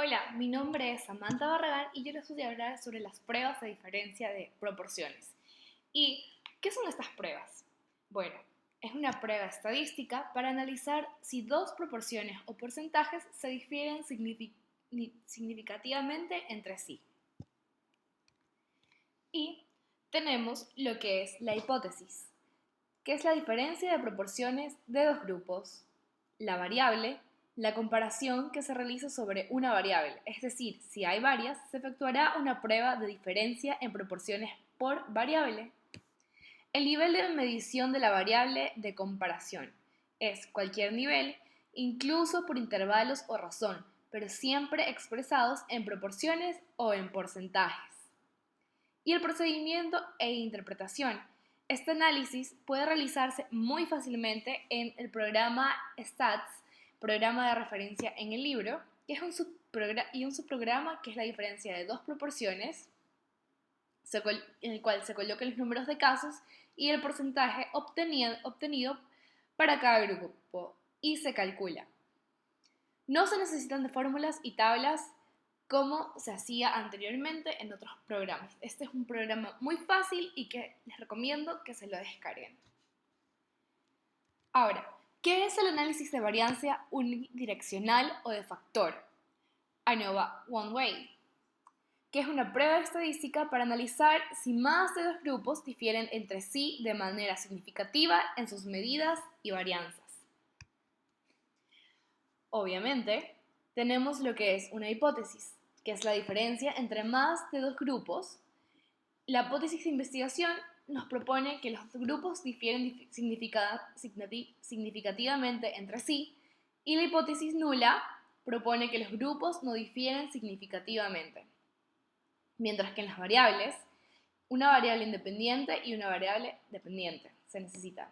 Hola, mi nombre es Samantha Barragán y yo les voy a hablar sobre las pruebas de diferencia de proporciones. ¿Y qué son estas pruebas? Bueno, es una prueba estadística para analizar si dos proporciones o porcentajes se difieren significativamente entre sí. Y tenemos lo que es la hipótesis, que es la diferencia de proporciones de dos grupos. La variable, la comparación que se realiza sobre una variable, es decir, si hay varias, se efectuará una prueba de diferencia en proporciones por variable. El nivel de medición de la variable de comparación es cualquier nivel, incluso por intervalos o razón, pero siempre expresados en proporciones o en porcentajes. Y el procedimiento e interpretación. Este análisis puede realizarse muy fácilmente en el programa STATS, programa de referencia en el libro, que es un subprograma que es la diferencia de dos proporciones, en el cual se colocan los números de casos y el porcentaje obtenido para cada grupo y se calcula. No se necesitan de fórmulas y tablas como se hacía anteriormente en otros programas. Este es un programa muy fácil y que les recomiendo que se lo descarguen. Ahora, ¿qué es el análisis de varianza unidireccional o de factor? ANOVA One Way, que es una prueba estadística para analizar si más de dos grupos difieren entre sí de manera significativa en sus medidas y varianzas. Obviamente, tenemos lo que es una hipótesis, que es la diferencia entre más de dos grupos. La hipótesis de investigación nos propone que los grupos difieren significativamente entre sí y la hipótesis nula propone que los grupos no difieren significativamente. Mientras que en las variables, una variable independiente y una variable dependiente se necesitan.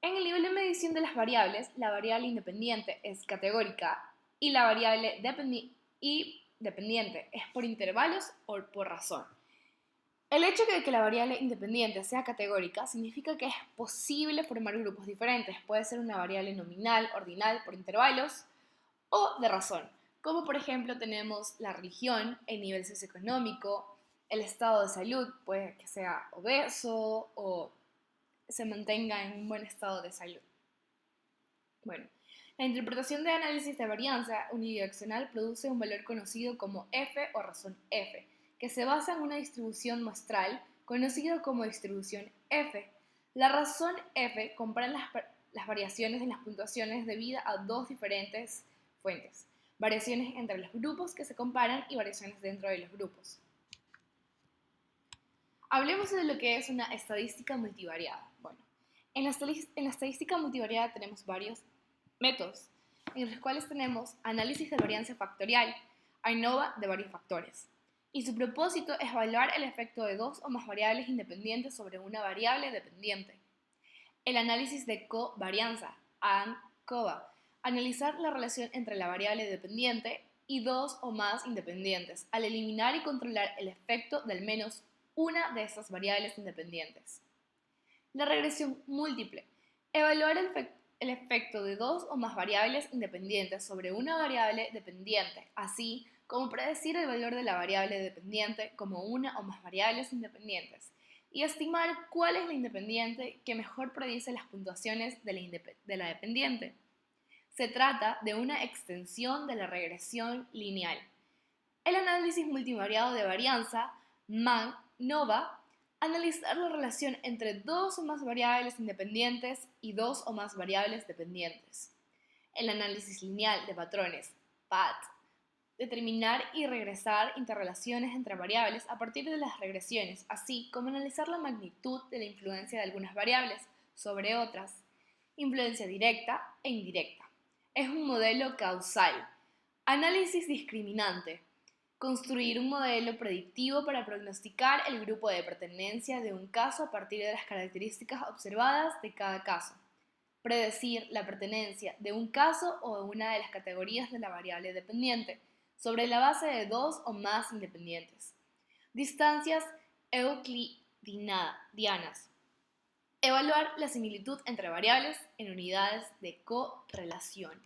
En el nivel de medición de las variables, la variable independiente es categórica y la variable dependiente es por intervalos o por razón. El hecho de que la variable independiente sea categórica significa que es posible formar grupos diferentes. Puede ser una variable nominal, ordinal, por intervalos o de razón. Como por ejemplo tenemos la religión, el nivel socioeconómico, el estado de salud, puede que sea obeso o se mantenga en un buen estado de salud. Bueno, la interpretación de análisis de varianza unidireccional produce un valor conocido como f o razón f, que se basa en una distribución muestral conocida como distribución f. La razón f compara las variaciones en las puntuaciones debido a dos diferentes fuentes, variaciones entre los grupos que se comparan y variaciones dentro de los grupos. Hablemos de lo que es una estadística multivariada. Bueno, en la estadística multivariada tenemos varios métodos, en los cuales tenemos análisis de varianza factorial, ANOVA de varios factores. Y su propósito es evaluar el efecto de dos o más variables independientes sobre una variable dependiente. El análisis de covarianza, ANCOVA, analizar la relación entre la variable dependiente y dos o más independientes, al eliminar y controlar el efecto de al menos una de estas variables independientes. La regresión múltiple, evaluar el efecto de dos o más variables independientes sobre una variable dependiente, así como predecir el valor de la variable dependiente como una o más variables independientes, y estimar cuál es la independiente que mejor predice las puntuaciones de la dependiente. Se trata de una extensión de la regresión lineal. El análisis multivariado de varianza, MAN-NOVA, analizar la relación entre dos o más variables independientes y dos o más variables dependientes. El análisis lineal de patrones, PAT, determinar y regresar interrelaciones entre variables a partir de las regresiones, así como analizar la magnitud de la influencia de algunas variables sobre otras, influencia directa e indirecta. Es un modelo causal. Análisis discriminante. Construir un modelo predictivo para prognosticar el grupo de pertenencia de un caso a partir de las características observadas de cada caso. Predecir la pertenencia de un caso o de una de las categorías de la variable dependiente sobre la base de dos o más independientes. Distancias euclidianas. Evaluar la similitud entre variables en unidades de correlación.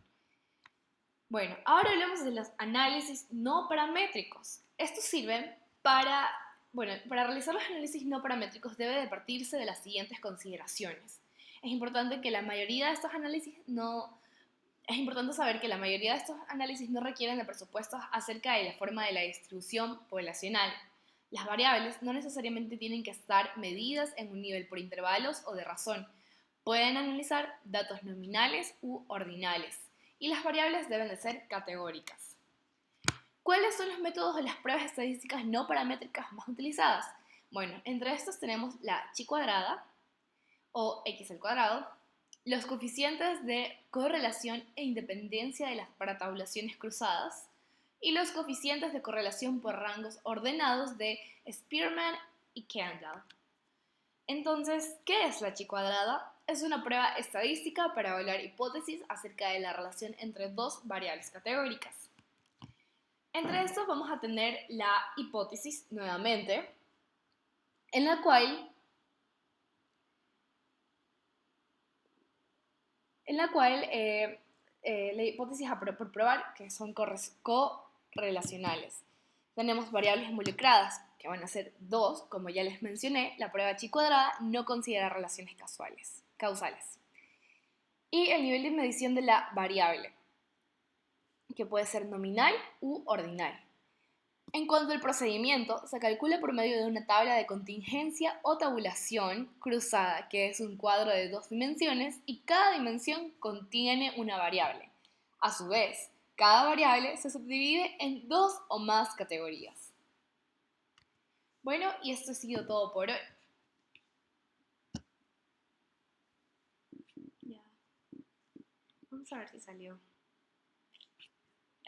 Bueno, ahora hablemos de los análisis no paramétricos. Estos sirven para realizar los análisis no paramétricos debe de partirse de las siguientes consideraciones. Es importante que la mayoría de estos análisis no Es importante saber que la mayoría de estos análisis no requieren de presupuestos acerca de la forma de la distribución poblacional. Las variables no necesariamente tienen que estar medidas en un nivel por intervalos o de razón. Pueden analizar datos nominales u ordinales. Y las variables deben de ser categóricas. ¿Cuáles son los métodos de las pruebas estadísticas no paramétricas más utilizadas? Bueno, entre estos tenemos la chi cuadrada o x al cuadrado, los coeficientes de correlación e independencia de las para tabulaciones cruzadas y los coeficientes de correlación por rangos ordenados de Spearman y Kendall. Entonces, ¿qué es la chi cuadrada? Es una prueba estadística para evaluar hipótesis acerca de la relación entre dos variables categóricas. Entre estos vamos a tener la hipótesis nuevamente, en la cual la hipótesis por probar que son correlacionales. Tenemos variables involucradas, que van a ser dos, como ya les mencioné, la prueba chi cuadrada no considera relaciones causales. Y el nivel de medición de la variable, que puede ser nominal u ordinal. En cuanto al procedimiento, se calcula por medio de una tabla de contingencia o tabulación cruzada, que es un cuadro de dos dimensiones y cada dimensión contiene una variable. A su vez, cada variable se subdivide en dos o más categorías. Bueno, y esto ha sido todo por hoy. Ya. Vamos a ver si salió.